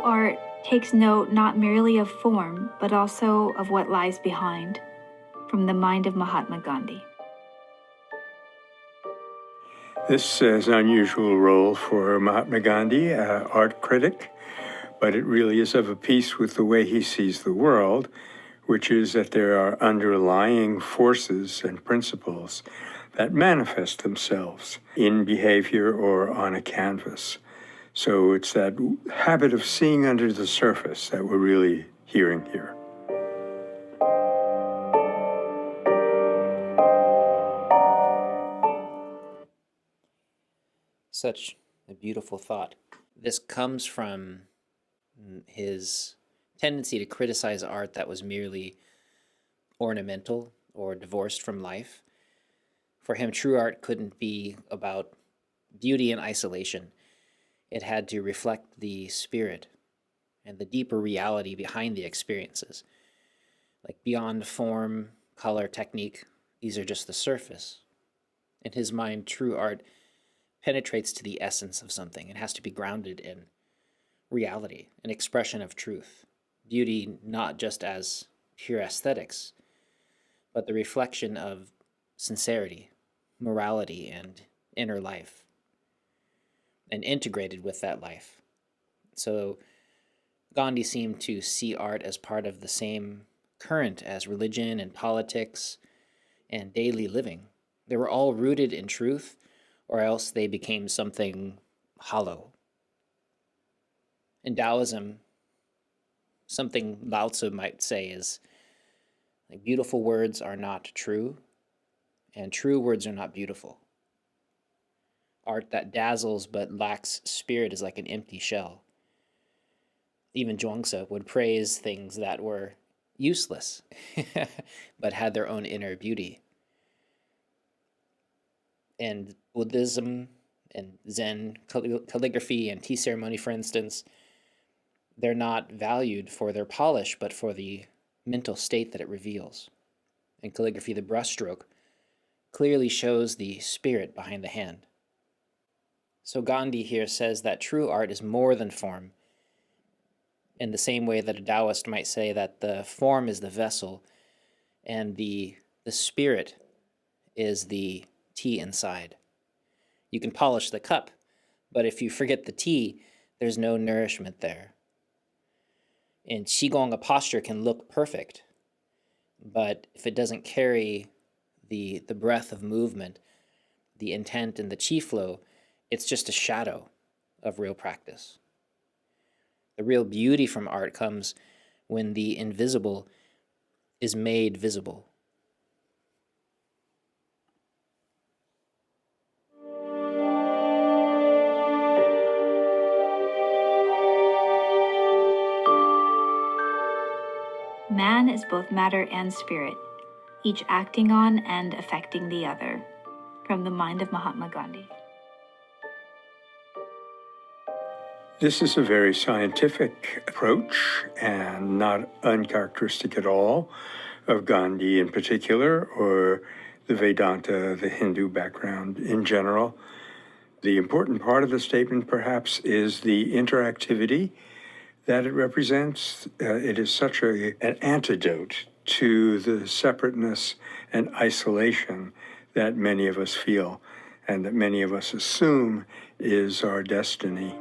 art takes note not merely of form, but also of what lies behind. From the mind of Mahatma Gandhi. This is an unusual role for Mahatma Gandhi, art critic, but it really is of a piece with the way he sees the world, which is that there are underlying forces and principles that manifest themselves in behavior or on a canvas. So it's that habit of seeing under the surface that we're really hearing here. Such a beautiful thought. This comes from his tendency to criticize art that was merely ornamental or divorced from life. For him, true art couldn't be about beauty in isolation. It had to reflect the spirit and the deeper reality behind the experiences. Like beyond form, color, technique, these are just the surface. In his mind, true art penetrates to the essence of something. It has to be grounded in reality, an expression of truth. Beauty not just as pure aesthetics, but the reflection of sincerity, morality, and inner life, and integrated with that life. So Gandhi seemed to see art as part of the same current as religion and politics and daily living. They were all rooted in truth, or else they became something hollow. In Taoism, something Lao Tzu might say is, like, beautiful words are not true, and true words are not beautiful. Art that dazzles but lacks spirit is like an empty shell. Even Zhuangzi would praise things that were useless, but had their own inner beauty. And Buddhism and Zen, calligraphy and tea ceremony, for instance, they're not valued for their polish, but for the mental state that it reveals. In calligraphy, the brushstroke clearly shows the spirit behind the hand. So Gandhi here says that true art is more than form, in the same way that a Taoist might say that the form is the vessel and the spirit is the tea inside. You can polish the cup, but if you forget the tea, there's no nourishment there. In Qigong, a posture can look perfect, but if it doesn't carry the breath of movement, the intent and the chi flow, it's just a shadow of real practice. The real beauty from art comes when the invisible is made visible. Man is both matter and spirit, each acting on and affecting the other. From the mind of Mahatma Gandhi. This is a very scientific approach and not uncharacteristic at all of Gandhi in particular, or the Vedanta, the Hindu background in general. The important part of the statement, perhaps, is the interactivity that it represents. It is such an antidote to the separateness and isolation that many of us feel and that many of us assume is our destiny.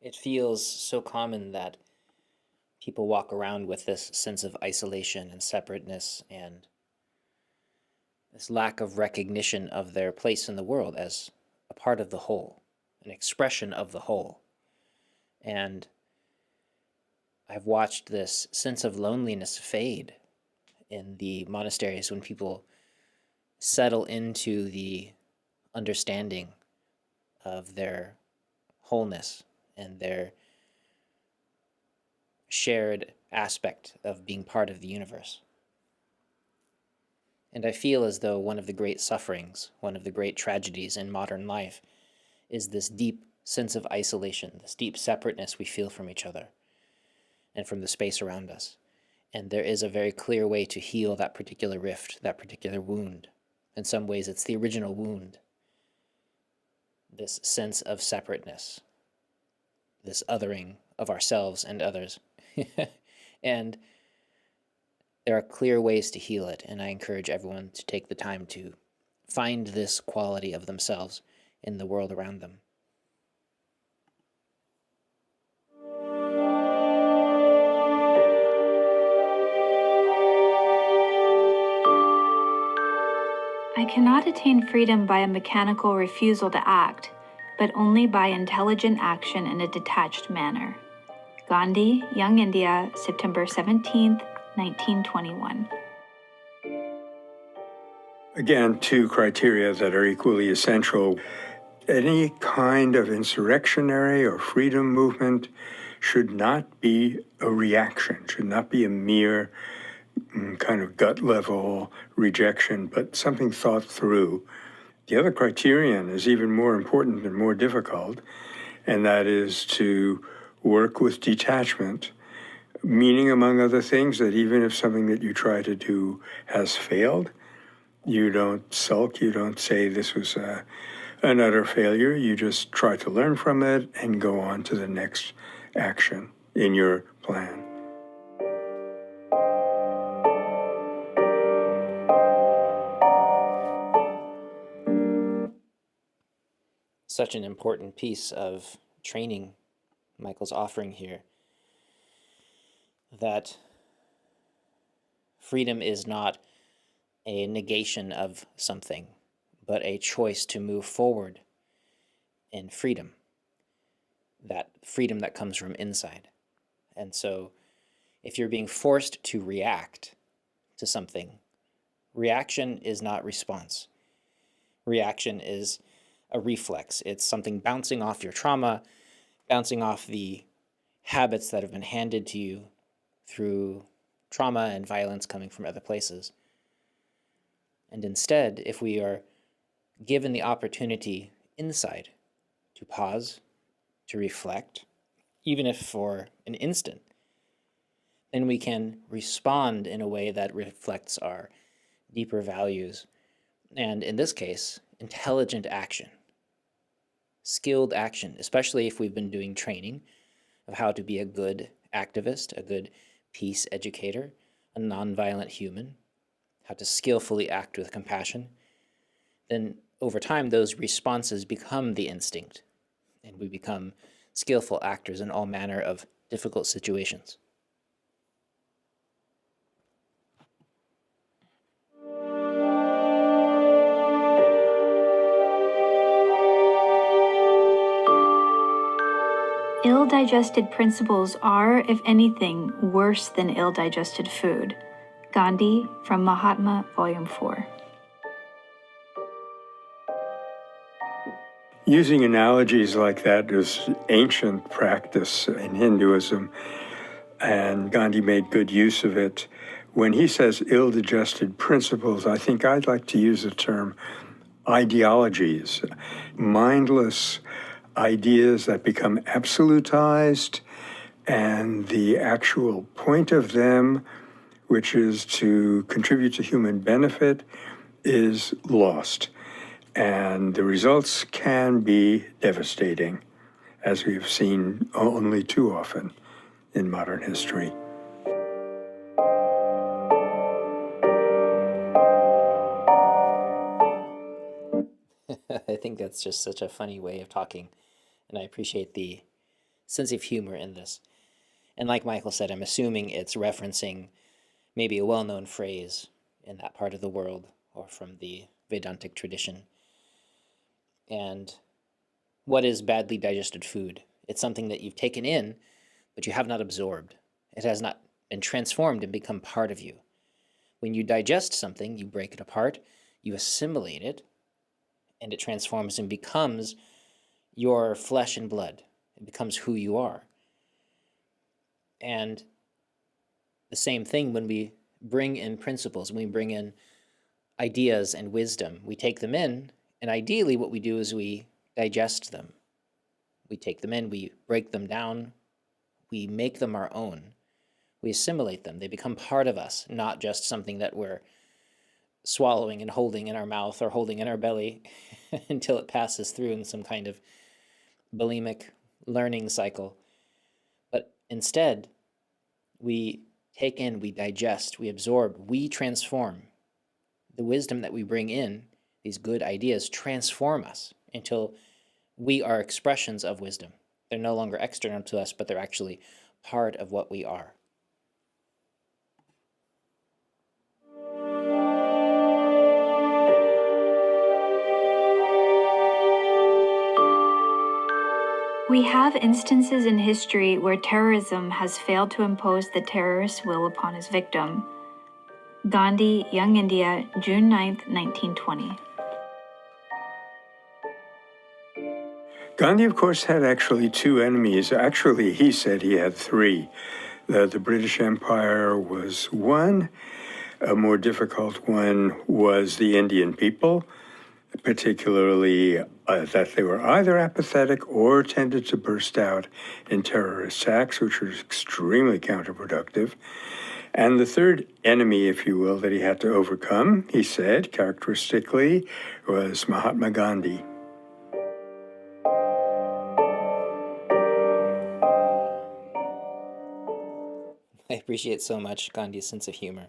It feels so common that people walk around with this sense of isolation and separateness and this lack of recognition of their place in the world as a part of the whole, an expression of the whole. And I've watched this sense of loneliness fade in the monasteries when people settle into the understanding of their wholeness and their shared aspect of being part of the universe. And I feel as though one of the great sufferings, one of the great tragedies in modern life is this deep sense of isolation, this deep separateness we feel from each other and from the space around us. And there is a very clear way to heal that particular rift, that particular wound. In some ways, it's the original wound, this sense of separateness, this othering of ourselves and others. And there are clear ways to heal it, and I encourage everyone to take the time to find this quality of themselves in the world around them. I cannot attain freedom by a mechanical refusal to act, but only by intelligent action in a detached manner. Gandhi, Young India, September 17th, 1921. Again, two criteria that are equally essential. Any kind of insurrectionary or freedom movement should not be a reaction, should not be a mere kind of gut level rejection, but something thought through. The other criterion is even more important and more difficult, and that is to work with detachment, meaning, among other things, that even if something that you try to do has failed, you don't sulk, you don't say this was an utter failure. You just try to learn from it and go on to the next action in your plan. Such an important piece of training Michael's offering here, that freedom is not a negation of something, but a choice to move forward in freedom, that freedom that comes from inside. And so if you're being forced to react to something, reaction is not response. Reaction is a reflex. It's something bouncing off your trauma, bouncing off the habits that have been handed to you through trauma and violence coming from other places. And instead, if we are given the opportunity inside to pause, to reflect, even if for an instant, then we can respond in a way that reflects our deeper values. And in this case, intelligent action, skilled action, especially if we've been doing training of how to be a good activist, a good peace educator, a nonviolent human, how to skillfully act with compassion, then over time those responses become the instinct, and we become skillful actors in all manner of difficult situations. Ill-digested principles are, if anything, worse than ill-digested food. Gandhi, from Mahatma, Volume 4. Using analogies like that is ancient practice in Hinduism, and Gandhi made good use of it. When he says ill-digested principles, I think I'd like to use the term ideologies, mindless ideas that become absolutized, and the actual point of them, which is to contribute to human benefit, is lost. And the results can be devastating, as we've seen only too often in modern history. I think that's just such a funny way of talking, and I appreciate the sense of humor in this. And like Michael said, I'm assuming it's referencing maybe a well-known phrase in that part of the world or from the Vedantic tradition. And what is badly digested food? It's something that you've taken in, but you have not absorbed. It has not been transformed and become part of you. When you digest something, you break it apart, you assimilate it, and it transforms and becomes your flesh and blood. It becomes who you are. And the same thing when we bring in principles, when we bring in ideas and wisdom, we take them in, and ideally what we do is we digest them. We take them in, we break them down, we make them our own. We assimilate them. They become part of us, not just something that we're swallowing and holding in our mouth or holding in our belly until it passes through in some kind of bulimic learning cycle. But instead, we take in, we digest, we absorb, we transform. The wisdom that we bring in, these good ideas, transform us until we are expressions of wisdom. They're no longer external to us, but they're actually part of what we are. We have instances in history where terrorism has failed to impose the terrorist's will upon his victim. Gandhi, Young India, June 9, 1920. Gandhi, of course, had actually two enemies. Actually, he said he had three. The British Empire was one. A more difficult one was the Indian people, particularly that they were either apathetic or tended to burst out in terrorist acts, which was extremely counterproductive. And the third enemy, if you will, that he had to overcome, he said, characteristically, was Mahatma Gandhi. I appreciate so much Gandhi's sense of humor.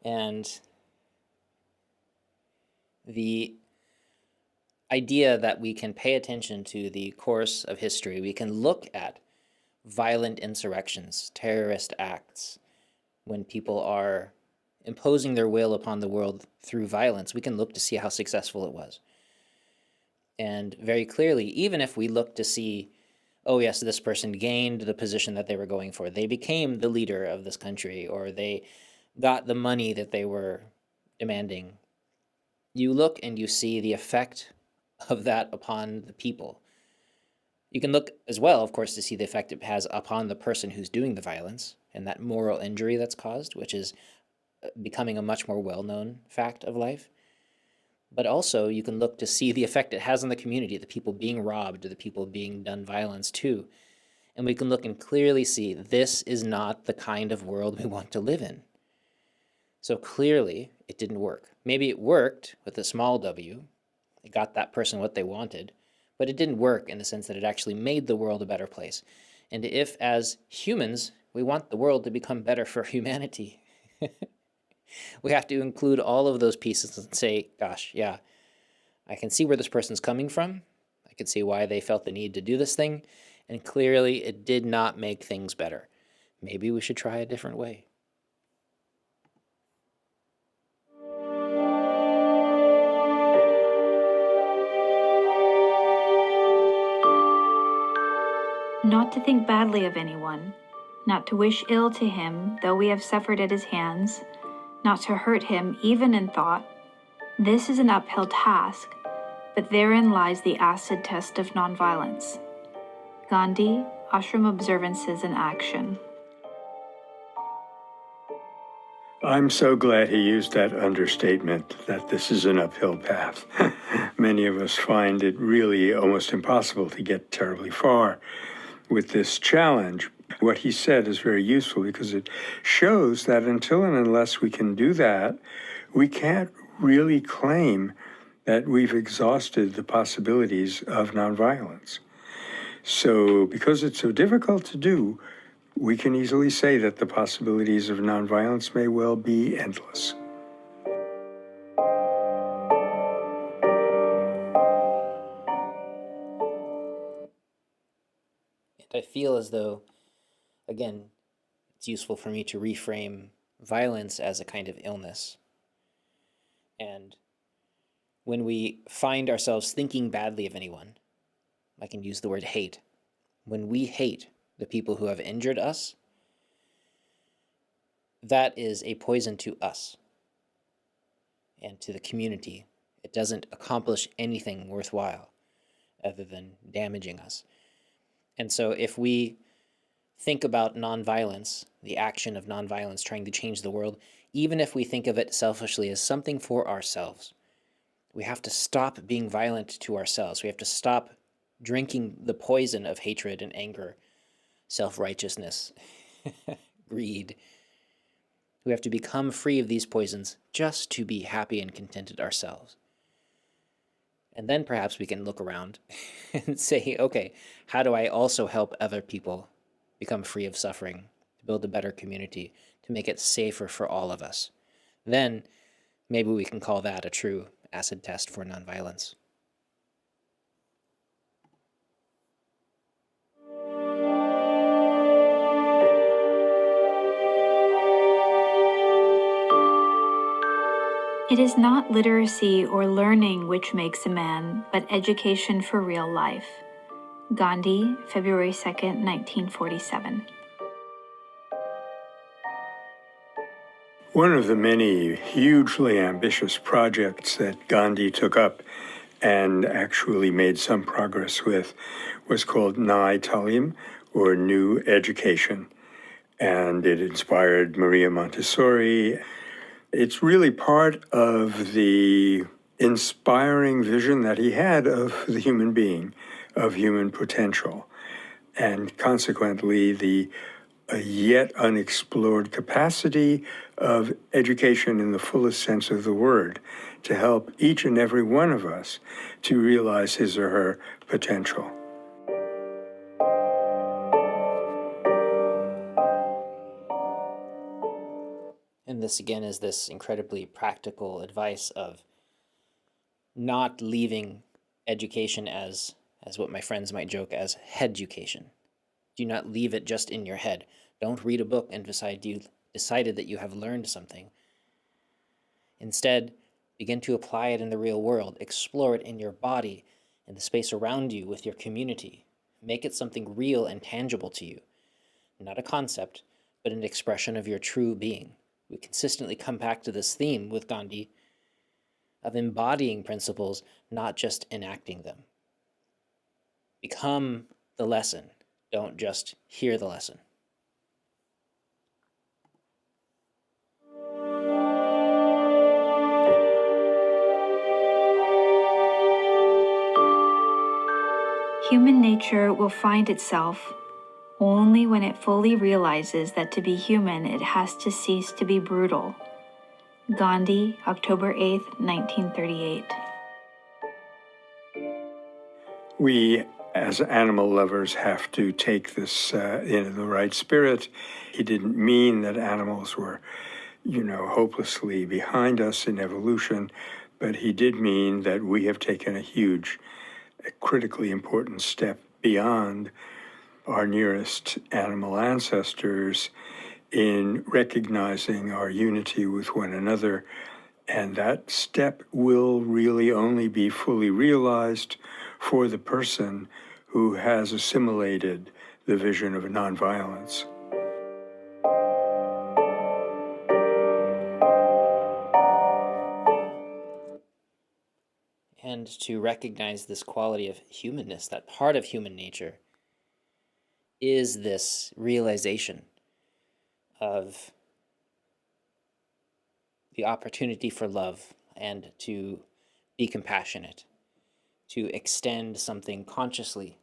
And the idea that we can pay attention to the course of history, we can look at violent insurrections, terrorist acts, when people are imposing their will upon the world through violence, we can look to see how successful it was. And very clearly, even if we look to see, oh yes, this person gained the position that they were going for, they became the leader of this country, or they got the money that they were demanding, you look and you see the effect of that upon the people. You can look as well, of course, to see the effect it has upon the person who's doing the violence and that moral injury that's caused, which is becoming a much more well-known fact of life. But also you can look to see the effect it has on the community, the people being robbed, the people being done violence to. And we can look and clearly see this is not the kind of world we want to live in. So clearly it didn't work. Maybe it worked with a small w. It got that person what they wanted, but it didn't work in the sense that it actually made the world a better place. And if, as humans, we want the world to become better for humanity, we have to include all of those pieces and say, gosh, yeah, I can see where this person's coming from. I can see why they felt the need to do this thing. And clearly it did not make things better. Maybe we should try a different way. Not to think badly of anyone, not to wish ill to him, though we have suffered at his hands, not to hurt him even in thought. This is an uphill task, but therein lies the acid test of nonviolence. Gandhi, Ashram Observances in Action. I'm so glad he used that understatement, that this is an uphill path. Many of us find it really almost impossible to get terribly far with this challenge. What he said is very useful because it shows that until and unless we can do that, we can't really claim that we've exhausted the possibilities of nonviolence. So because it's so difficult to do, we can easily say that the possibilities of nonviolence may well be endless. I feel as though, again, it's useful for me to reframe violence as a kind of illness. And when we find ourselves thinking badly of anyone, I can use the word hate. When we hate the people who have injured us, that is a poison to us and to the community. It doesn't accomplish anything worthwhile other than damaging us. And so if we think about nonviolence, the action of nonviolence trying to change the world, even if we think of it selfishly as something for ourselves, we have to stop being violent to ourselves. We have to stop drinking the poison of hatred and anger, self-righteousness, greed. We have to become free of these poisons just to be happy and contented ourselves. And then perhaps we can look around and say, okay, how do I also help other people become free of suffering, to build a better community, to make it safer for all of us? Then maybe we can call that a true acid test for nonviolence. It is not literacy or learning which makes a man, but education for real life. Gandhi, February 2nd, 1947. One of the many hugely ambitious projects that Gandhi took up and actually made some progress with was called Nai Talim, or New Education. And it inspired Maria Montessori. It's really part of the inspiring vision that he had of the human being, of human potential, and consequently the yet unexplored capacity of education in the fullest sense of the word to help each and every one of us to realize his or her potential. And this again is this incredibly practical advice of not leaving education as what my friends might joke as headucation. Do not leave it just in your head. Don't read a book and decide you decided that you have learned something. Instead, begin to apply it in the real world. Explore it in your body, in the space around you, with your community. Make it something real and tangible to you. Not a concept, but an expression of your true being. We consistently come back to this theme with Gandhi of embodying principles, not just enacting them. Become the lesson. Don't just hear the lesson. Human nature will find itself only when it fully realizes that to be human, it has to cease to be brutal. Gandhi, October 8th, 1938. We, as animal lovers, have to take this in the right spirit. He didn't mean that animals were, hopelessly behind us in evolution, but he did mean that we have taken a critically important step beyond our nearest animal ancestors in recognizing our unity with one another. And that step will really only be fully realized for the person who has assimilated the vision of nonviolence. And to recognize this quality of humanness, that part of human nature, is this realization of the opportunity for love and to be compassionate, to extend something consciously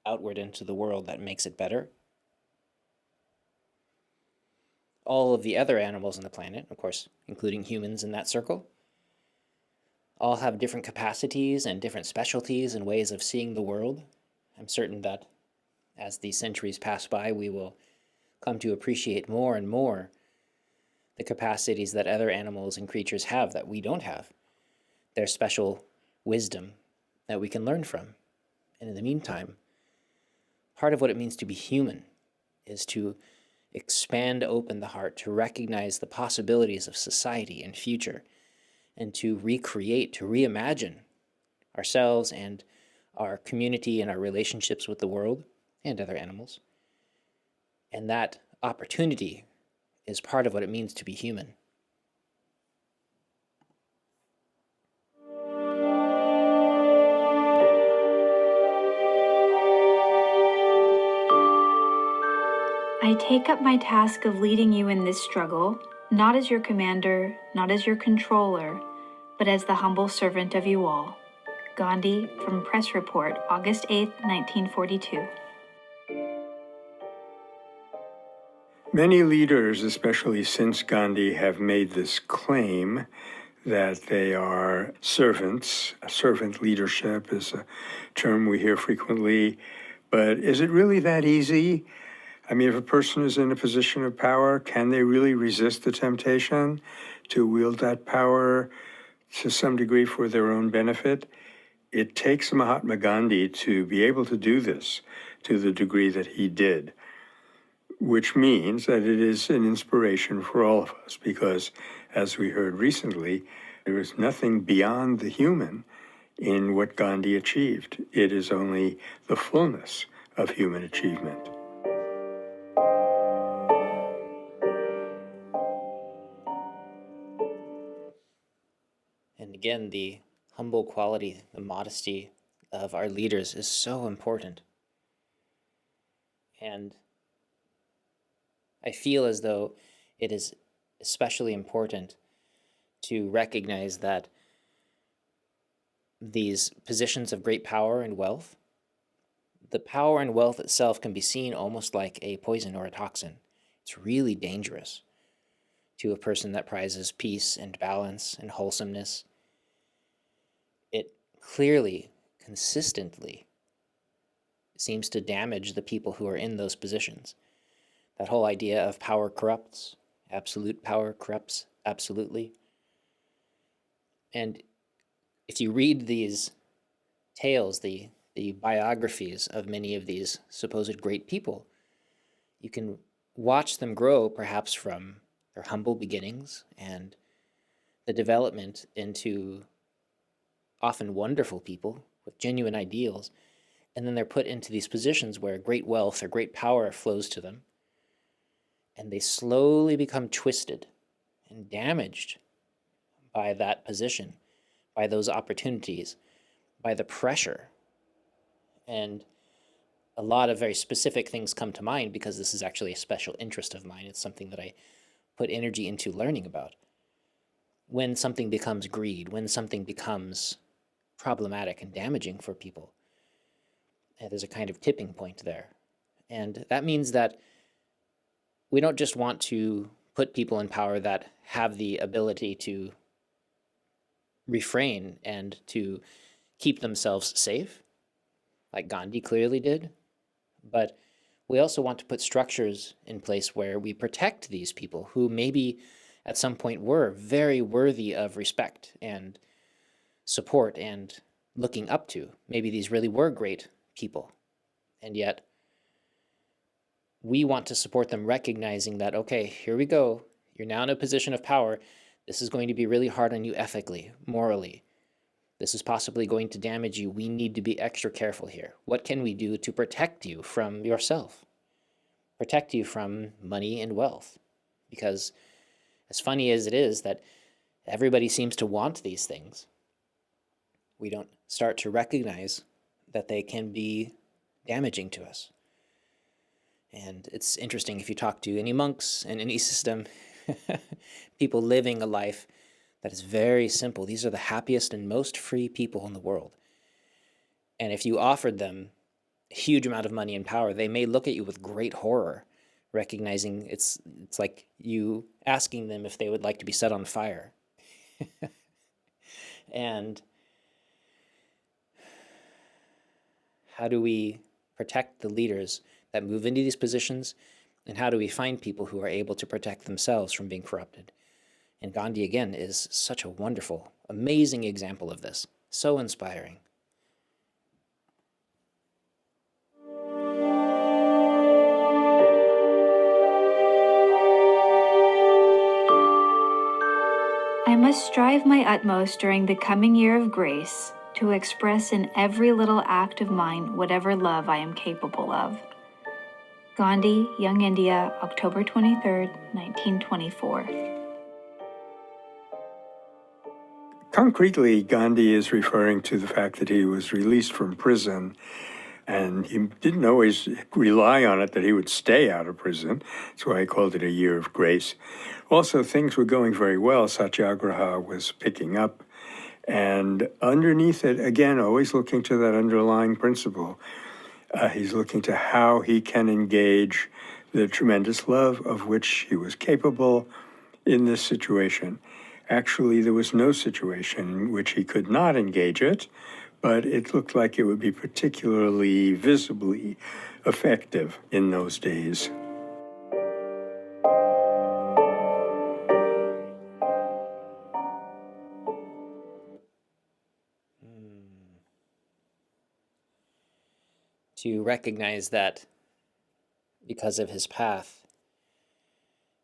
outward into the world that makes it better. All of the other animals on the planet, of course, including humans in that circle, all have different capacities and different specialties and ways of seeing the world. I'm certain that as the centuries pass by, we will come to appreciate more and more the capacities that other animals and creatures have that we don't have, their special wisdom that we can learn from. And in the meantime, part of what it means to be human is to expand open the heart, to recognize the possibilities of society and future, and to recreate, to reimagine ourselves and our community and our relationships with the world and other animals. And that opportunity is part of what it means to be human. I take up my task of leading you in this struggle, not as your commander, not as your controller, but as the humble servant of you all. Gandhi, from Press Report, August 8th, 1942. Many leaders, especially since Gandhi, have made this claim that they are servants. Servant leadership is a term we hear frequently. But is it really that easy? I mean, if a person is in a position of power, can they really resist the temptation to wield that power to some degree for their own benefit? It takes Mahatma Gandhi to be able to do this to the degree that he did, which means that it is an inspiration for all of us because, as we heard recently, there is nothing beyond the human in what Gandhi achieved. It is only the fullness of human achievement. And again, the humble quality, the modesty of our leaders is so important. And I feel as though it is especially important to recognize that these positions of great power and wealth, the power and wealth itself can be seen almost like a poison or a toxin. It's really dangerous to a person that prizes peace and balance and wholesomeness. It clearly, consistently seems to damage the people who are in those positions. That whole idea of power corrupts, absolute power corrupts absolutely. And if you read these tales, the biographies of many of these supposed great people, you can watch them grow perhaps from their humble beginnings and the development into often wonderful people with genuine ideals, and then they're put into these positions where great wealth or great power flows to them, and they slowly become twisted and damaged by that position, by those opportunities, by the pressure. And a lot of very specific things come to mind because this is actually a special interest of mine. It's something that I put energy into learning about. When something becomes greed, when something becomes problematic and damaging for people, there's a kind of tipping point there. And that means that we don't just want to put people in power that have the ability to refrain and to keep themselves safe, like Gandhi clearly did, but we also want to put structures in place where we protect these people who maybe at some point were very worthy of respect and support and looking up to. Maybe these really were great people, and yet we want to support them, recognizing that, okay, here we go. You're now in a position of power. This is going to be really hard on you ethically, morally. This is possibly going to damage you. We need to be extra careful here. What can we do to protect you from yourself? Protect you from money and wealth? Because as funny as it is that everybody seems to want these things, we don't start to recognize that they can be damaging to us. And it's interesting if you talk to any monks in any system, people living a life that is very simple. These are the happiest and most free people in the world. And if you offered them a huge amount of money and power, they may look at you with great horror, recognizing it's like you asking them if they would like to be set on fire. And how do we protect the leaders that move into these positions? And how do we find people who are able to protect themselves from being corrupted? And Gandhi, again, is such a wonderful, amazing example of this. So inspiring. I must strive my utmost during the coming year of grace to express in every little act of mine whatever love I am capable of. Gandhi, Young India, October 23, 1924. Concretely, Gandhi is referring to the fact that he was released from prison, and he didn't always rely on it that he would stay out of prison. That's why he called it a year of grace. Also, things were going very well. Satyagraha was picking up, and underneath it, again, always looking to that underlying principle, he's looking to how he can engage the tremendous love of which he was capable in this situation. Actually, there was no situation in which he could not engage it, but it looked like it would be particularly visibly effective in those days. To recognize that because of his path,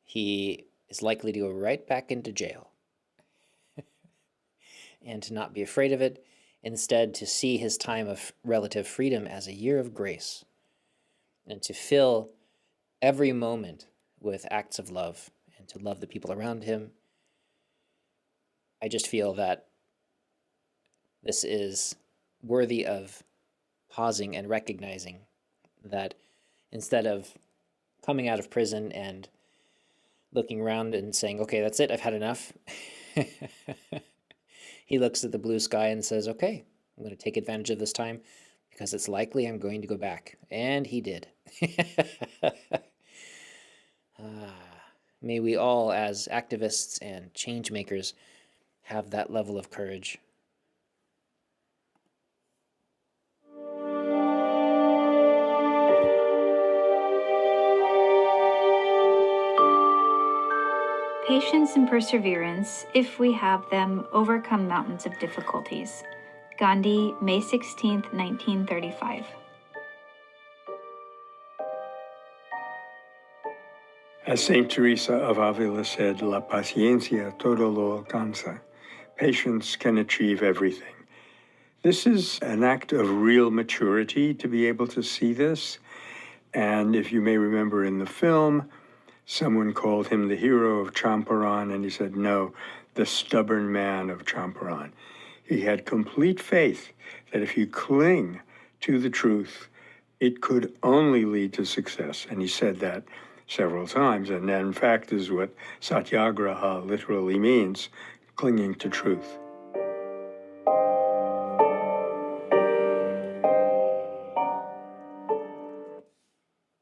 he is likely to go right back into jail. And to not be afraid of it, instead to see his time of relative freedom as a year of grace, and to fill every moment with acts of love and to love the people around him. I just feel that this is worthy of pausing and recognizing that instead of coming out of prison and looking around and saying, okay, that's it, I've had enough, he looks at the blue sky and says, okay, I'm going to take advantage of this time because it's likely I'm going to go back. And he did. May we all, as activists and change makers, have that level of courage. Patience and perseverance, if we have them, overcome mountains of difficulties. Gandhi, May 16, 1935. As Saint Teresa of Avila said, La paciencia todo lo alcanza. Patience can achieve everything. This is an act of real maturity to be able to see this. And if you may remember in the film, someone called him the hero of Champaran, and he said, no, the stubborn man of Champaran. He had complete faith that if you cling to the truth, it could only lead to success. And he said that several times. And that, in fact, is what satyagraha literally means, clinging to truth.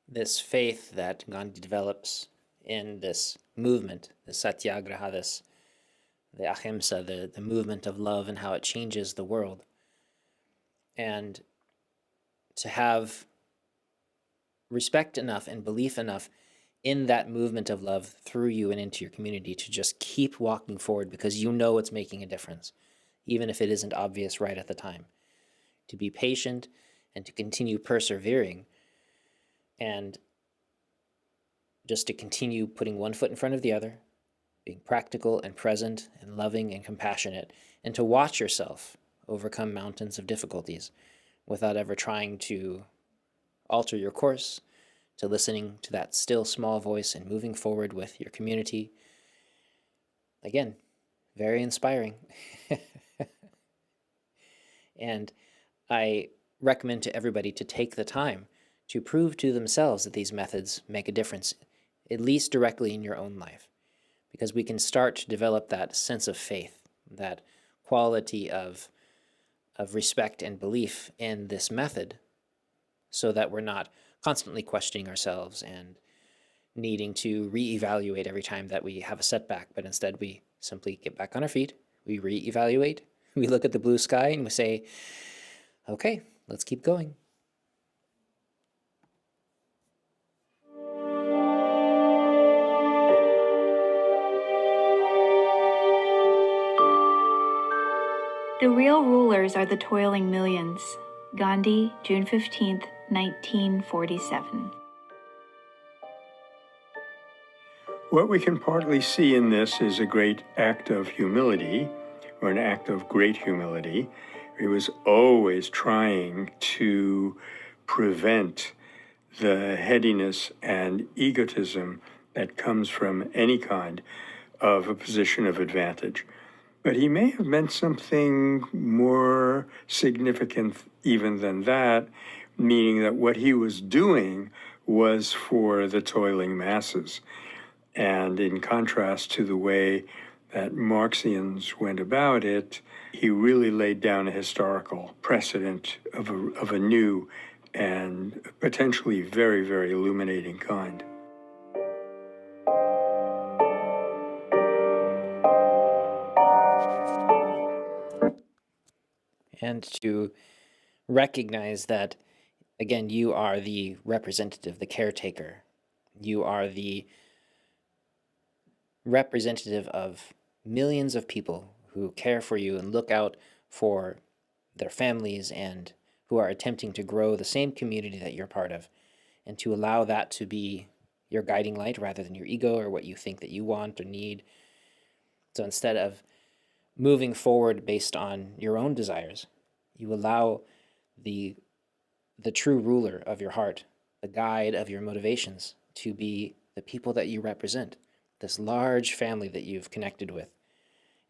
This faith that Gandhi develops in this movement, the satyagraha, the ahimsa, the movement of love and how it changes the world. And to have respect enough and belief enough in that movement of love through you and into your community to just keep walking forward because you know it's making a difference, even if it isn't obvious right at the time. To be patient and to continue persevering and just to continue putting one foot in front of the other, being practical and present and loving and compassionate, and to watch yourself overcome mountains of difficulties without ever trying to alter your course, to listening to that still small voice and moving forward with your community. Again, very inspiring. And I recommend to everybody to take the time to prove to themselves that these methods make a difference, at least directly in your own life, because we can start to develop that sense of faith, that quality of respect and belief in this method, so that we're not constantly questioning ourselves and needing to reevaluate every time that we have a setback, but instead we simply get back on our feet, we reevaluate, we look at the blue sky and we say, okay, let's keep going. The real rulers are the toiling millions. Gandhi, June 15, 1947. What we can partly see in this is a great act of humility, or an act of great humility. He was always trying to prevent the headiness and egotism that comes from any kind of a position of advantage. But he may have meant something more significant even than that, meaning that what he was doing was for the toiling masses. And in contrast to the way that Marxians went about it, he really laid down a historical precedent of a new and potentially very, very illuminating kind. and to recognize that, again, you are the representative, the caretaker. You are the representative of millions of people who care for you and look out for their families and who are attempting to grow the same community that you're part of, and to allow that to be your guiding light rather than your ego or what you think that you want or need. So instead of moving forward based on your own desires, you allow the true ruler of your heart, the guide of your motivations, to be the people that you represent, this large family that you've connected with,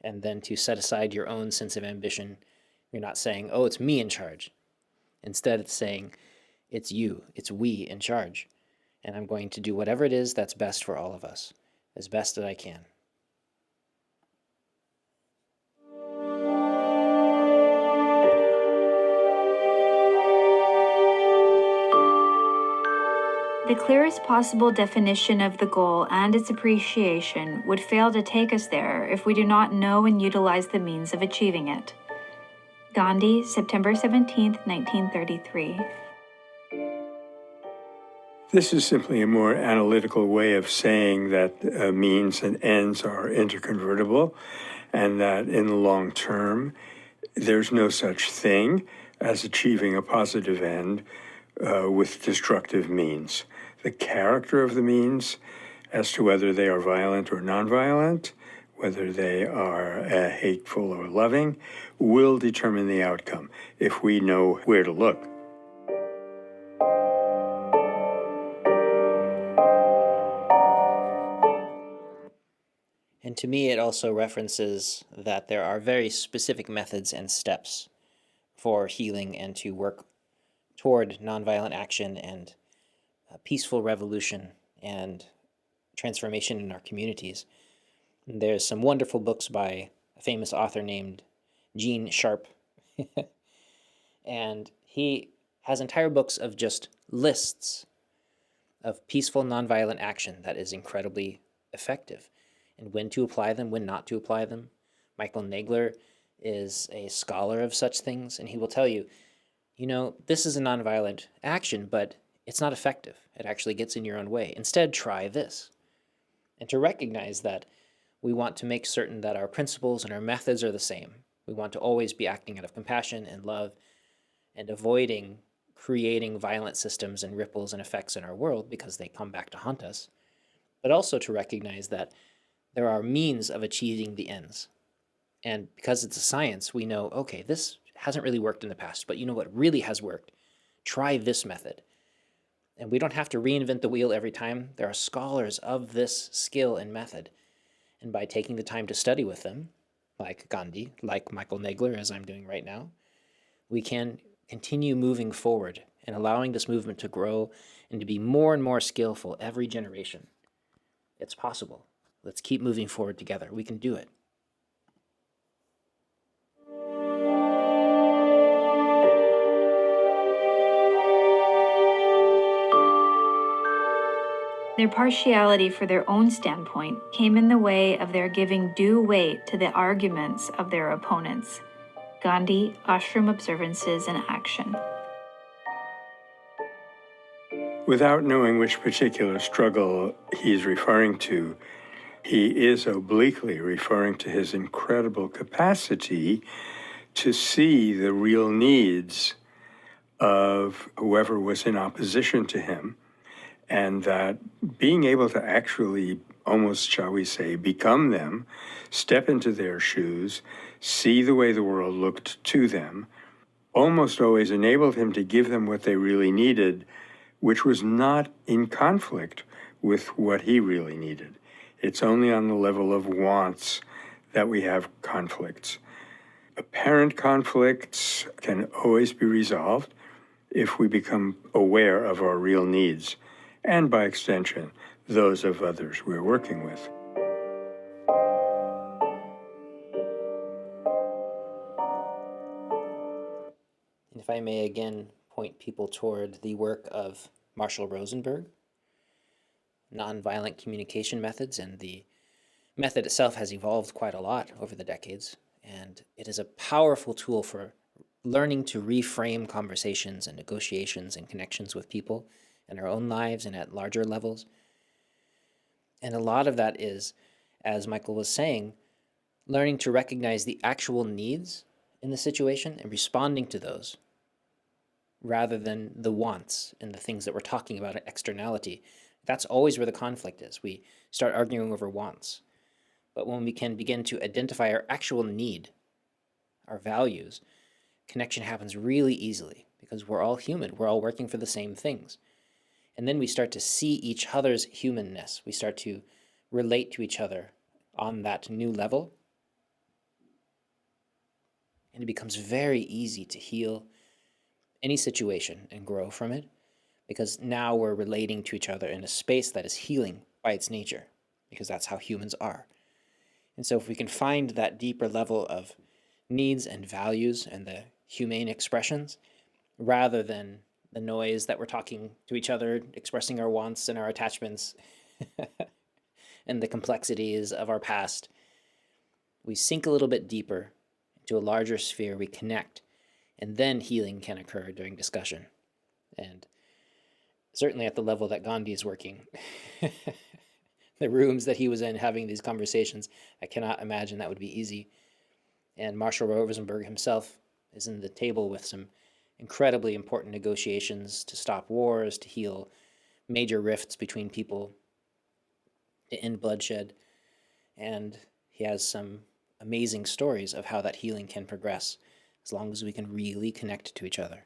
and then to set aside your own sense of ambition. You're not saying, oh, it's me in charge. Instead, it's saying, it's you, it's we in charge. And I'm going to do whatever it is that's best for all of us, as best as I can. The clearest possible definition of the goal and its appreciation would fail to take us there if we do not know and utilize the means of achieving it. Gandhi, September 17, 1933. This is simply a more analytical way of saying that means and ends are interconvertible, and that in the long term, there's no such thing as achieving a positive end with destructive means. The character of the means, as to whether they are violent or nonviolent, whether they are hateful or loving, will determine the outcome if we know where to look. And to me, it also references that there are very specific methods and steps for healing and to work toward nonviolent action and peaceful revolution and transformation in our communities. There's some wonderful books by a famous author named Gene Sharp. And he has entire books of just lists of peaceful nonviolent action that is incredibly effective, and when to apply them, when not to apply them. Michael Nagler is a scholar of such things, and he will tell you, this is a nonviolent action, but it's not effective. It actually gets in your own way. Instead, try this. And to recognize that we want to make certain that our principles and our methods are the same. We want to always be acting out of compassion and love and avoiding creating violent systems and ripples and effects in our world because they come back to haunt us. But also to recognize that there are means of achieving the ends. And because it's a science, we know, okay, this hasn't really worked in the past, but you know what really has worked? Try this method. And we don't have to reinvent the wheel every time. There are scholars of this skill and method. And by taking the time to study with them, like Gandhi, like Michael Nagler, as I'm doing right now, we can continue moving forward and allowing this movement to grow and to be more and more skillful every generation. It's possible. Let's keep moving forward together. We can do it. Their partiality for their own standpoint came in the way of their giving due weight to the arguments of their opponents. Gandhi, Ashram Observances in Action. Without knowing which particular struggle he's referring to, he is obliquely referring to his incredible capacity to see the real needs of whoever was in opposition to him, and that being able to actually almost, shall we say, become them, step into their shoes, see the way the world looked to them, almost always enabled him to give them what they really needed, which was not in conflict with what he really needed. It's only on the level of wants that we have conflicts. Apparent conflicts can always be resolved if we become aware of our real needs, and by extension, those of others we're working with. And if I may again point people toward the work of Marshall Rosenberg, nonviolent communication methods, and the method itself has evolved quite a lot over the decades, and it is a powerful tool for learning to reframe conversations and negotiations and connections with people in our own lives and at larger levels. And a lot of that is, as Michael was saying, learning to recognize the actual needs in the situation and responding to those rather than the wants and the things that we're talking about, externality. That's always where the conflict is. We start arguing over wants. But when we can begin to identify our actual need, our values, connection happens really easily because we're all human. We're all working for the same things. And then we start to see each other's humanness. We start to relate to each other on that new level. And it becomes very easy to heal any situation and grow from it because now we're relating to each other in a space that is healing by its nature, because that's how humans are. And so if we can find that deeper level of needs and values and the humane expressions, rather than the noise that we're talking to each other, expressing our wants and our attachments and the complexities of our past, we sink a little bit deeper into a larger sphere, we connect, and then healing can occur during discussion. And certainly at the level that Gandhi is working, the rooms that he was in having these conversations, I cannot imagine that would be easy. And Marshall Rosenberg himself is in the table with some incredibly important negotiations to stop wars, to heal major rifts between people, to end bloodshed. And he has some amazing stories of how that healing can progress as long as we can really connect to each other.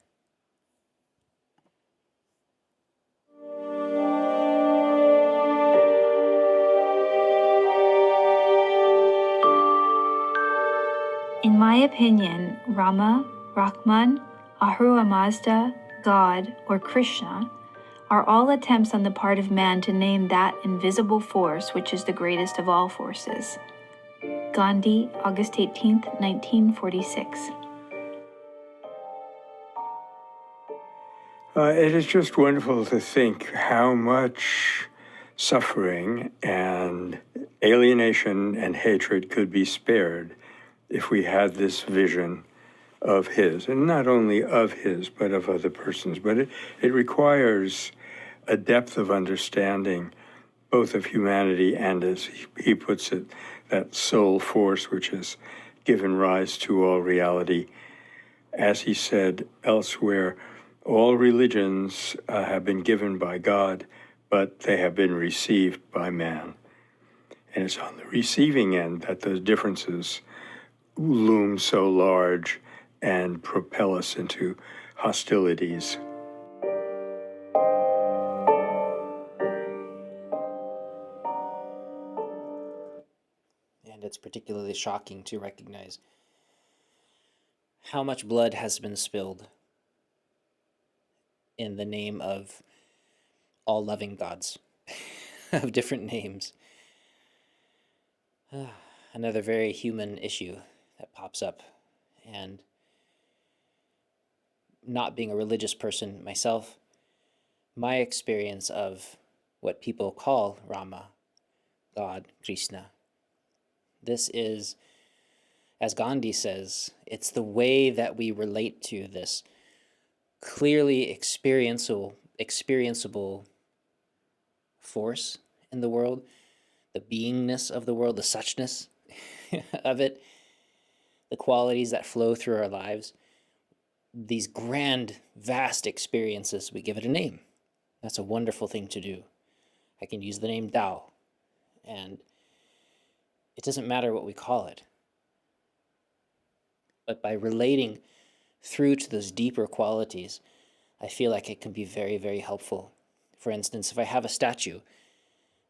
In my opinion, Rama, Rahman, Ahura Mazda, God, or Krishna are all attempts on the part of man to name that invisible force which is the greatest of all forces. Gandhi, August 18th, 1946. It is just wonderful to think how much suffering and alienation and hatred could be spared if we had this vision of his, and not only of his, but of other persons. But it requires a depth of understanding, both of humanity and, as he puts it, that soul force which has given rise to all reality. As he said elsewhere, all religions have been given by God, but they have been received by man. And it's on the receiving end that the differences loom so large and propel us into hostilities. And it's particularly shocking to recognize how much blood has been spilled in the name of all loving gods of different names. Another very human issue that pops up. And not being a religious person myself, my experience of what people call Rama, God, Krishna, this is, as Gandhi says, it's the way that we relate to this clearly experienceable force in the world, the beingness of the world, the suchness of it, the qualities that flow through our lives, these grand, vast experiences, we give it a name. That's a wonderful thing to do. I can use the name Tao, and it doesn't matter what we call it. But by relating through to those deeper qualities, I feel like it can be very, very helpful. For instance, if I have a statue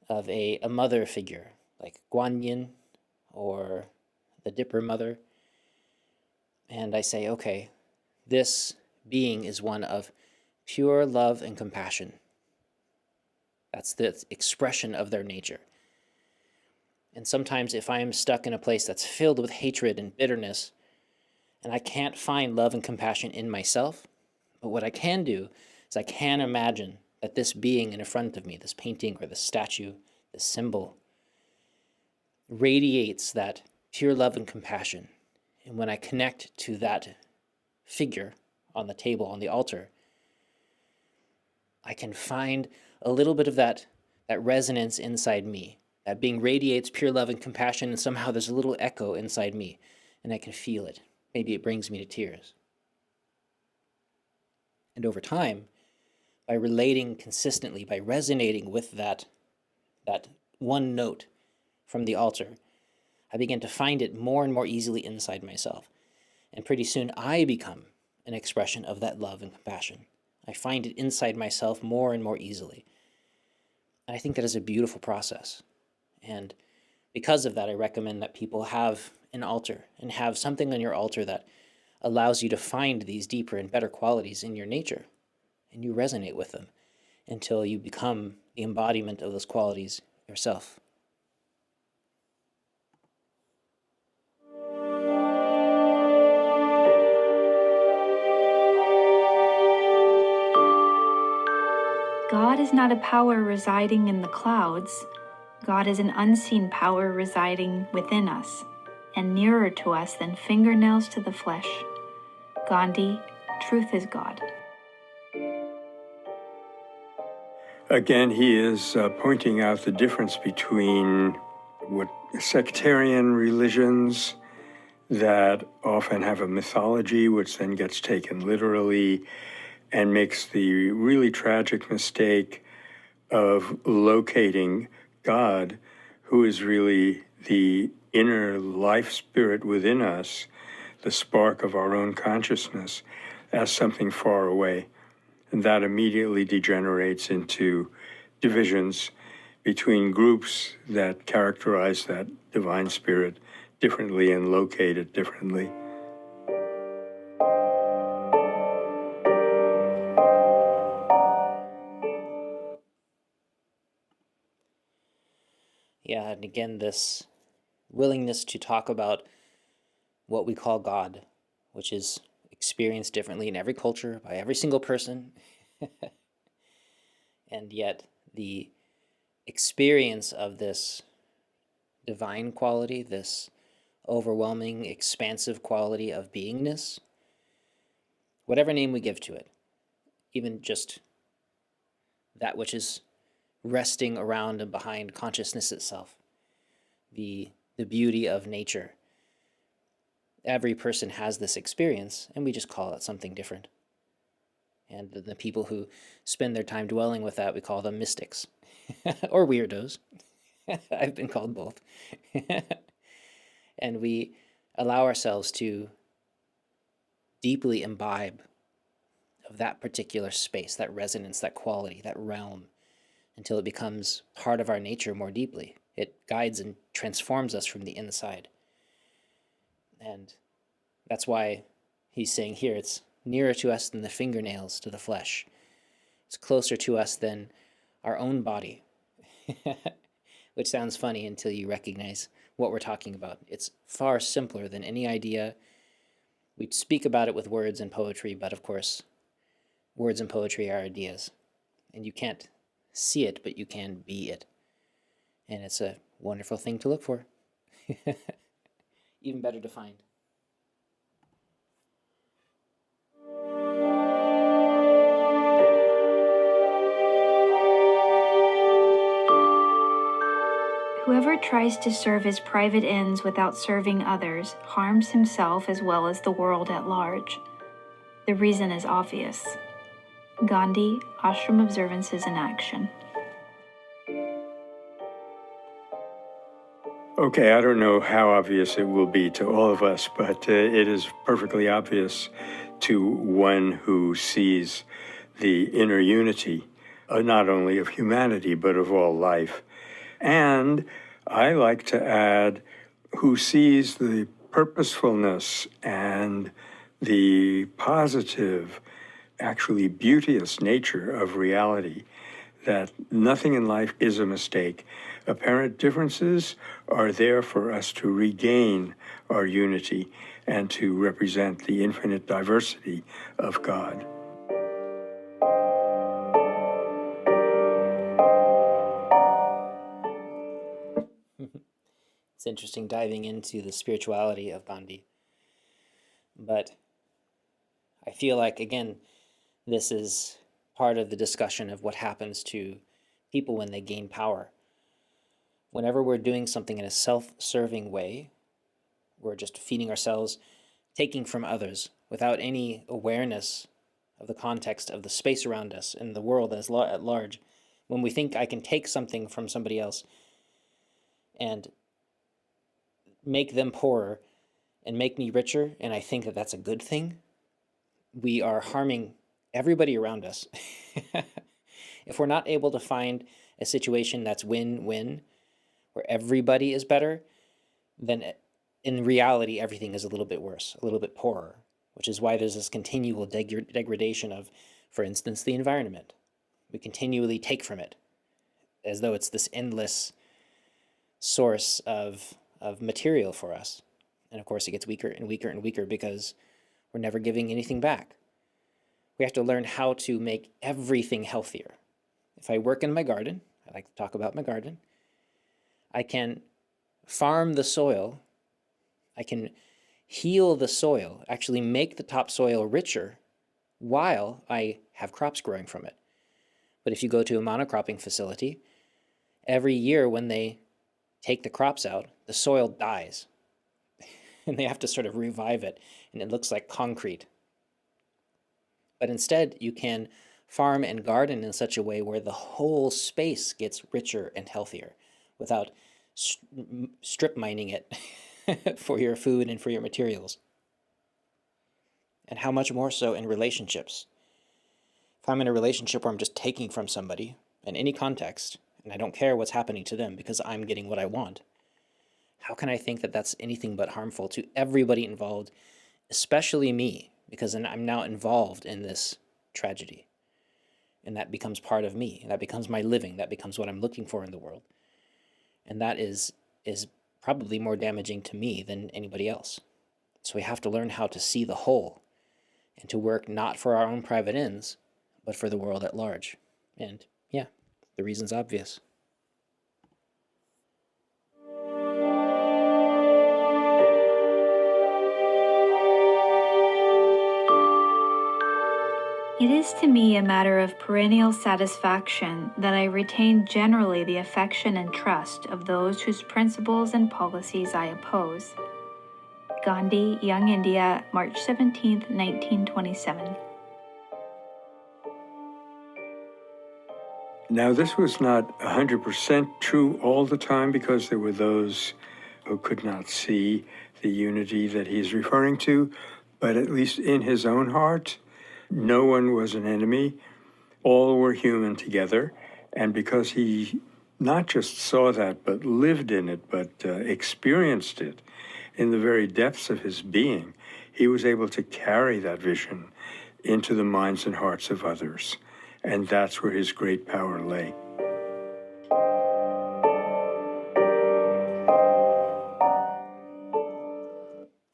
of a mother figure, like Guan Yin or the Dipper Mother, and I say, okay, this being is one of pure love and compassion. That's the expression of their nature. And sometimes if I am stuck in a place that's filled with hatred and bitterness, and I can't find love and compassion in myself, but what I can do is I can imagine that this being in front of me, this painting or this statue, this symbol, radiates that pure love and compassion. And when I connect to that figure on the table, on the altar, I can find a little bit of that resonance inside me. That being radiates pure love and compassion, and somehow there's a little echo inside me, and I can feel it. Maybe it brings me to tears. And over time, by relating consistently, by resonating with that one note from the altar, I begin to find it more and more easily inside myself. And pretty soon I become an expression of that love and compassion. I find it inside myself more and more easily. And I think that is a beautiful process. And because of that, I recommend that people have an altar and have something on your altar that allows you to find these deeper and better qualities in your nature. And you resonate with them until you become the embodiment of those qualities yourself. God is not a power residing in the clouds. God is an unseen power residing within us, and nearer to us than fingernails to the flesh. Gandhi, truth is God. Again, he is pointing out the difference between what sectarian religions that often have a mythology which then gets taken literally and makes the really tragic mistake of locating God, who is really the inner life spirit within us, the spark of our own consciousness, as something far away. And that immediately degenerates into divisions between groups that characterize that divine spirit differently and locate it differently. Yeah, and again, this willingness to talk about what we call God, which is experienced differently in every culture by every single person. And yet the experience of this divine quality, this overwhelming, expansive quality of beingness, whatever name we give to it, even just that which is resting around and behind consciousness itself, the beauty of nature. Every person has this experience, and we just call it something different. And the people who spend their time dwelling with that, we call them mystics or weirdos. I've been called both. And we allow ourselves to deeply imbibe of that particular space, that resonance, that quality, that realm, until it becomes part of our nature more deeply. It guides and transforms us from the inside. And that's why he's saying here, it's nearer to us than the fingernails to the flesh. It's closer to us than our own body, which sounds funny until you recognize what we're talking about. It's far simpler than any idea. We speak about it with words and poetry, but of course, words and poetry are ideas. And you can't see it, but you can be it. And it's a wonderful thing to look for. Even better defined. Whoever tries to serve his private ends without serving others harms himself as well as the world at large. The reason is obvious. Gandhi, Ashram Observances in Action. Okay, I don't know how obvious it will be to all of us, but it is perfectly obvious to one who sees the inner unity, not only of humanity, but of all life. And I like to add, who sees the purposefulness and the positive, actually beauteous nature of reality, that nothing in life is a mistake. Apparent differences are there for us to regain our unity and to represent the infinite diversity of God. It's interesting diving into the spirituality of Gandhi. But I feel like, again, this is part of the discussion of what happens to people when they gain power. Whenever we're doing something in a self-serving way, we're just feeding ourselves, taking from others without any awareness of the context of the space around us and the world at large. When we think I can take something from somebody else and make them poorer and make me richer, and I think that that's a good thing, we are harming everybody around us. If we're not able to find a situation that's win-win, where everybody is better, then in reality, everything is a little bit worse, a little bit poorer, which is why there's this continual degradation of, for instance, the environment. We continually take from it as though it's this endless source of material for us. And of course, it gets weaker and weaker and weaker because we're never giving anything back. We have to learn how to make everything healthier. If I work in my garden, I like to talk about my garden, I can farm the soil, I can heal the soil, actually make the topsoil richer while I have crops growing from it. But if you go to a monocropping facility, every year when they take the crops out, the soil dies. And they have to sort of revive it, and it looks like concrete. But instead, you can farm and garden in such a way where the whole space gets richer and healthier without strip mining it for your food and for your materials. And how much more so in relationships. If I'm in a relationship where I'm just taking from somebody in any context, and I don't care what's happening to them because I'm getting what I want, how can I think that that's anything but harmful to everybody involved, especially me, because then I'm now involved in this tragedy. And that becomes part of me. That becomes my living. That becomes what I'm looking for in the world. And that is probably more damaging to me than anybody else. So we have to learn how to see the whole and to work not for our own private ends, but for the world at large. And yeah, the reason's obvious. It is to me a matter of perennial satisfaction that I retain generally the affection and trust of those whose principles and policies I oppose. Gandhi, Young India, March 17, 1927. Now, this was not 100% true all the time because there were those who could not see the unity that he's referring to, but at least in his own heart, no one was an enemy. All were human together. And because he not just saw that, but lived in it, but experienced it in the very depths of his being, he was able to carry that vision into the minds and hearts of others. And that's where his great power lay.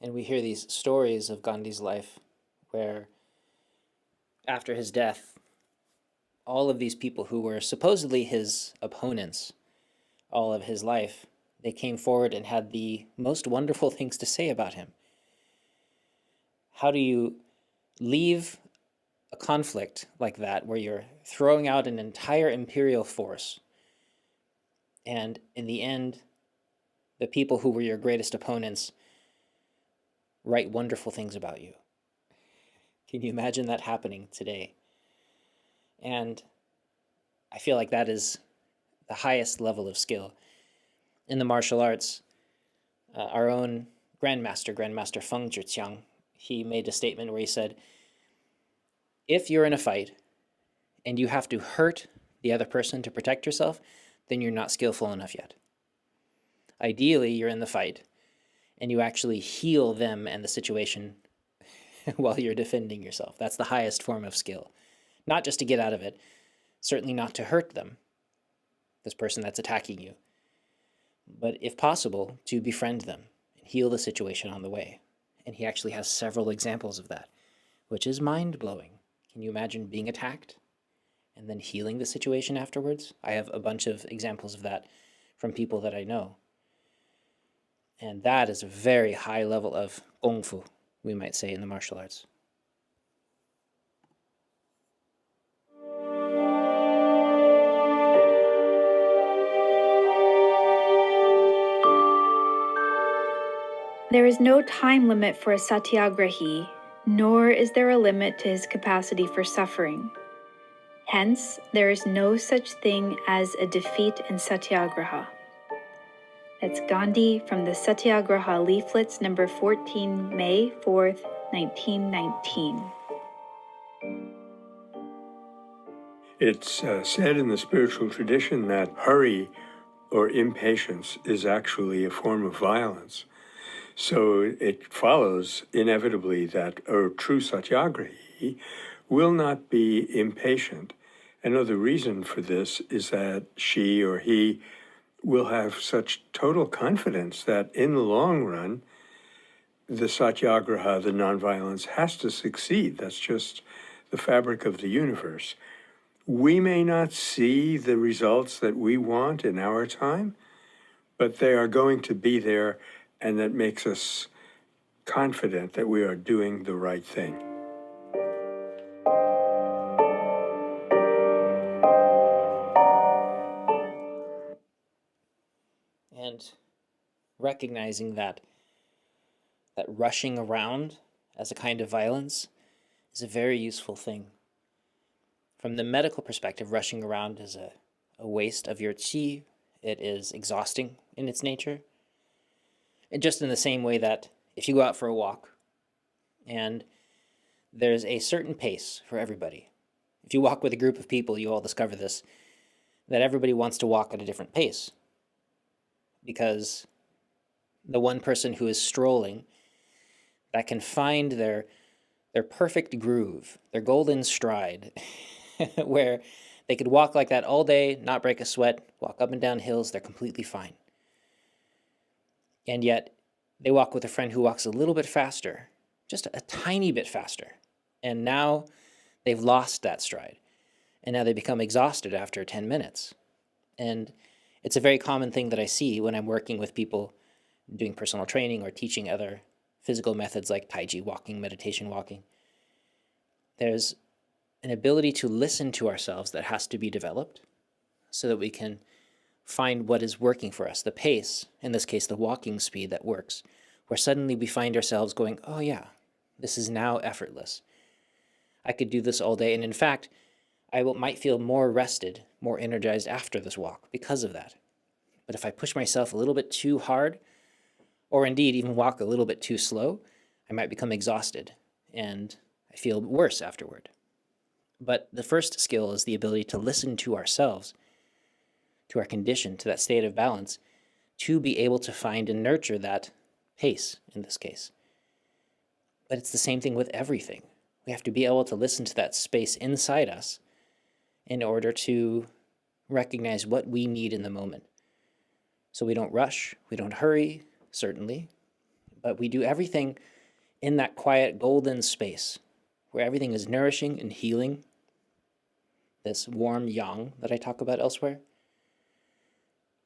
And we hear these stories of Gandhi's life where after his death, all of these people who were supposedly his opponents all of his life, they came forward and had the most wonderful things to say about him. How do you leave a conflict like that where you're throwing out an entire imperial force, and in the end, the people who were your greatest opponents write wonderful things about you? Can you imagine that happening today? And I feel like that is the highest level of skill. In the martial arts, our own Grandmaster Feng Zhiqiang, he made a statement where he said, if you're in a fight and you have to hurt the other person to protect yourself, then you're not skillful enough yet. Ideally, you're in the fight and you actually heal them and the situation while you're defending yourself. That's the highest form of skill. Not just to get out of it, certainly not to hurt them, this person that's attacking you, but if possible, to befriend them and heal the situation on the way. And he actually has several examples of that, which is mind-blowing. Can you imagine being attacked and then healing the situation afterwards? I have a bunch of examples of that from people that I know. And that is a very high level of gongfu, we might say, in the martial arts. There is no time limit for a satyagrahi, nor is there a limit to his capacity for suffering. Hence, there is no such thing as a defeat in satyagraha. That's Gandhi from the Satyagraha Leaflets, number 14, May 4th, 1919. It's said in the spiritual tradition that hurry or impatience is actually a form of violence. So it follows inevitably that a true satyagrahi will not be impatient. Another reason for this is that she or he will have such total confidence that in the long run, the satyagraha, the nonviolence, has to succeed. That's just the fabric of the universe. We may not see the results that we want in our time, but they are going to be there, and that makes us confident that we are doing the right thing. And recognizing that rushing around as a kind of violence is a very useful thing. From the medical perspective, rushing around is a waste of your qi. It is exhausting in its nature. And just in the same way that if you go out for a walk and there's a certain pace for everybody, if you walk with a group of people, you all discover this, that everybody wants to walk at a different pace. Because the one person who is strolling that can find their perfect groove, their golden stride, where they could walk like that all day, not break a sweat, walk up and down hills, they're completely fine. And yet they walk with a friend who walks a little bit faster, just a tiny bit faster. And now they've lost that stride. And now they become exhausted after 10 minutes. And it's a very common thing that I see when I'm working with people doing personal training or teaching other physical methods like Tai Chi walking, meditation walking. There's an ability to listen to ourselves that has to be developed so that we can find what is working for us, the pace, in this case, the walking speed that works, where suddenly we find ourselves going, oh yeah, this is now effortless. I could do this all day. And in fact, might feel more rested, more energized after this walk because of that. But if I push myself a little bit too hard, or indeed even walk a little bit too slow, I might become exhausted and I feel worse afterward. But the first skill is the ability to listen to ourselves, to our condition, to that state of balance, to be able to find and nurture that pace in this case. But it's the same thing with everything. We have to be able to listen to that space inside us in order to recognize what we need in the moment. So we don't rush, we don't hurry, certainly, but we do everything in that quiet golden space where everything is nourishing and healing, this warm yang that I talk about elsewhere,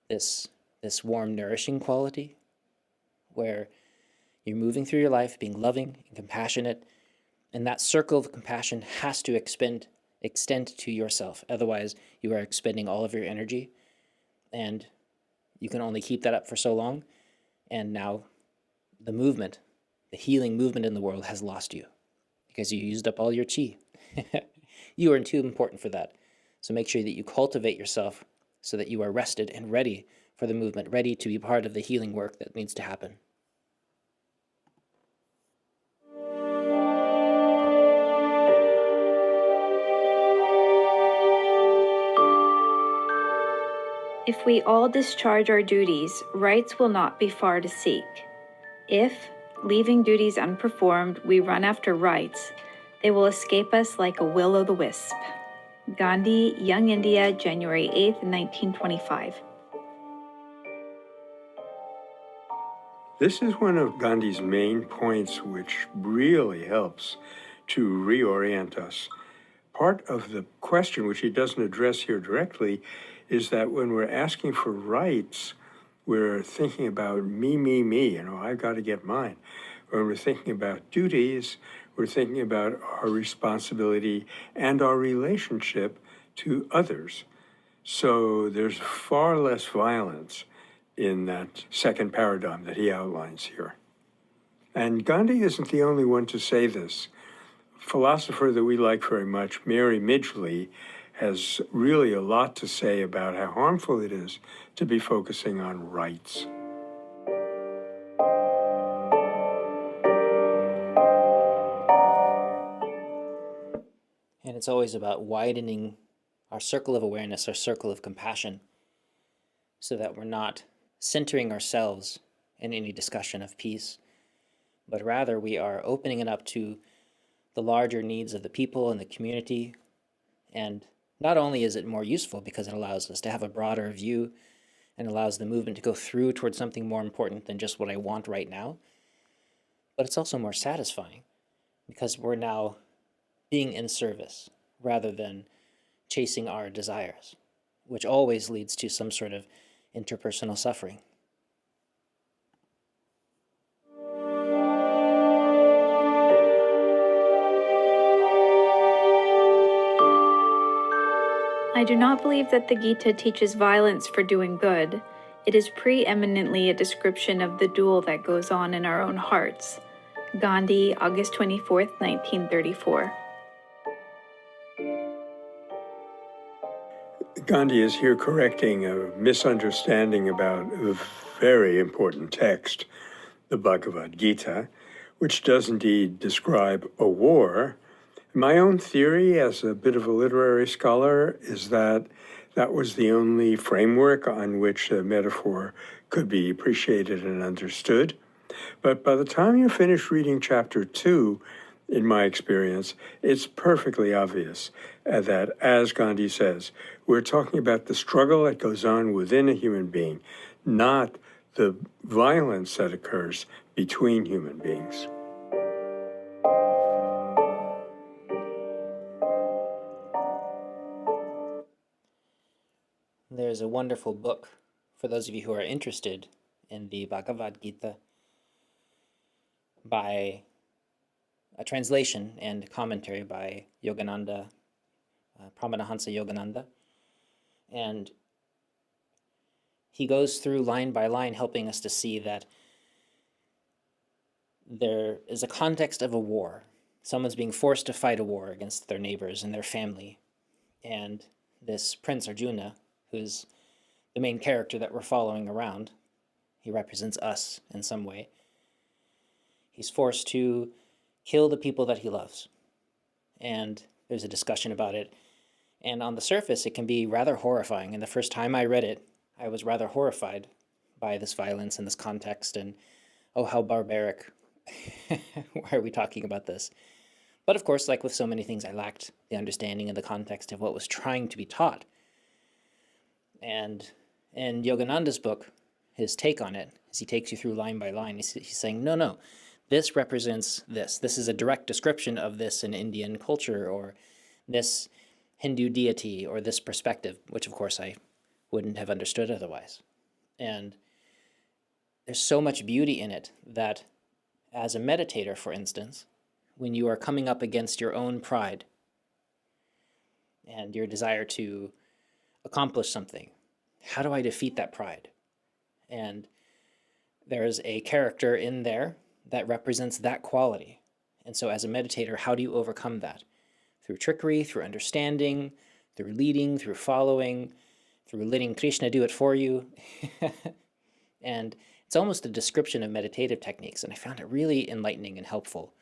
this warm nourishing quality where you're moving through your life being loving and compassionate, and that circle of compassion has to extend to yourself. Otherwise, you are expending all of your energy, and you can only keep that up for so long. And now the movement, the healing movement in the world has lost you because you used up all your chi. You are too important for that. So make sure that you cultivate yourself so that you are rested and ready for the movement, ready to be part of the healing work that needs to happen. If we all discharge our duties, rights will not be far to seek. If, leaving duties unperformed, we run after rights, they will escape us like a will-o'-the-wisp. Gandhi, Young India, January 8th, 1925. This is one of Gandhi's main points, which really helps to reorient us. Part of the question, which he doesn't address here directly, is that when we're asking for rights, we're thinking about me, I've got to get mine. When we're thinking about duties, we're thinking about our responsibility and our relationship to others. So there's far less violence in that second paradigm that he outlines here. And Gandhi isn't the only one to say this. A philosopher that we like very much, Mary Midgley, has really a lot to say about how harmful it is to be focusing on rights. And it's always about widening our circle of awareness, our circle of compassion, so that we're not centering ourselves in any discussion of peace, but rather we are opening it up to the larger needs of the people and the community. And not only is it more useful because it allows us to have a broader view and allows the movement to go through towards something more important than just what I want right now, but it's also more satisfying because we're now being in service rather than chasing our desires, which always leads to some sort of interpersonal suffering. I do not believe that the Gita teaches violence for doing good. It is preeminently a description of the duel that goes on in our own hearts. Gandhi, August 24th, 1934. Gandhi is here correcting a misunderstanding about a very important text, the Bhagavad Gita, which does indeed describe a war. My own theory as a bit of a literary scholar is that that was the only framework on which a metaphor could be appreciated and understood. But by the time you finish reading chapter 2, in my experience, it's perfectly obvious that, as Gandhi says, we're talking about the struggle that goes on within a human being, not the violence that occurs between human beings. There's a wonderful book for those of you who are interested in the Bhagavad Gita by a translation and commentary by Yogananda, Paramahansa Yogananda. And he goes through line by line helping us to see that there is a context of a war. Someone's being forced to fight a war against their neighbors and their family. And this Prince Arjuna, who's the main character that we're following around, he represents us in some way. He's forced to kill the people that he loves. And there's a discussion about it. And on the surface, it can be rather horrifying. And the first time I read it, I was rather horrified by this violence and this context. And, oh, how barbaric. Why are we talking about this? But of course, like with so many things, I lacked the understanding and the context of what was trying to be taught. And in Yogananda's book, his take on it, as he takes you through line by line, he's saying, no, this represents this. This is a direct description of this in Indian culture, or this Hindu deity, or this perspective, which of course I wouldn't have understood otherwise. And there's so much beauty in it that as a meditator, for instance, when you are coming up against your own pride and your desire to accomplish something, how do I defeat that pride? And there's a character in there that represents that quality. And so as a meditator, how do you overcome that? Through trickery, through understanding, through leading, through following, through letting Krishna do it for you. And it's almost a description of meditative techniques, and I found it really enlightening and helpful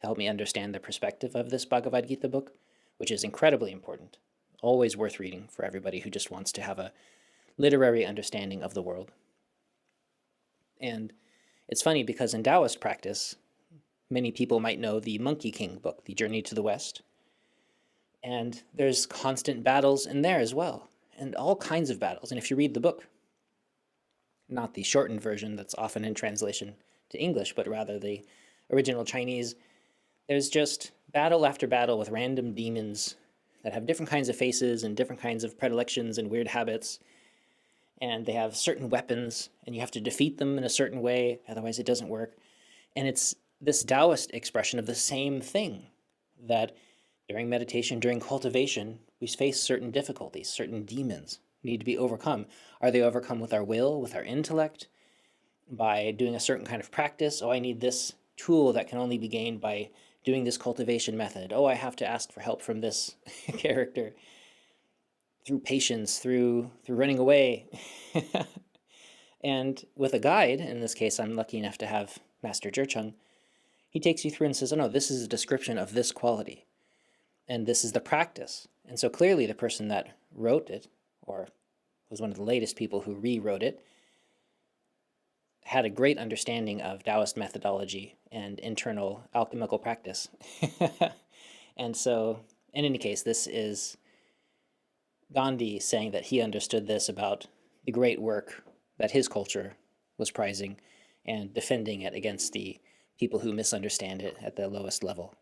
to help me understand the perspective of this Bhagavad Gita book, which is incredibly important, always worth reading for everybody who just wants to have a literary understanding of the world. And it's funny because in Taoist practice, many people might know the Monkey King book, The Journey to the West. And there's constant battles in there as well, and all kinds of battles. And if you read the book, not the shortened version that's often in translation to English, but rather the original Chinese, there's just battle after battle with random demons that have different kinds of faces and different kinds of predilections and weird habits. And they have certain weapons, and you have to defeat them in a certain way, otherwise it doesn't work. And it's this Taoist expression of the same thing, that during meditation, during cultivation, we face certain difficulties, certain demons need to be overcome. Are they overcome with our will, with our intellect, by doing a certain kind of practice? Oh, I need this tool that can only be gained by doing this cultivation method. Oh, I have to ask for help from this character, through patience, through running away. And with a guide, in this case, I'm lucky enough to have Master Zhicheng, he takes you through and says, oh no, this is a description of this quality, and this is the practice. And so clearly the person that wrote it, or was one of the latest people who rewrote it, had a great understanding of Taoist methodology and internal alchemical practice. And so, in any case, this is Gandhi saying that he understood this about the great work that his culture was prizing and defending it against the people who misunderstand it at the lowest level.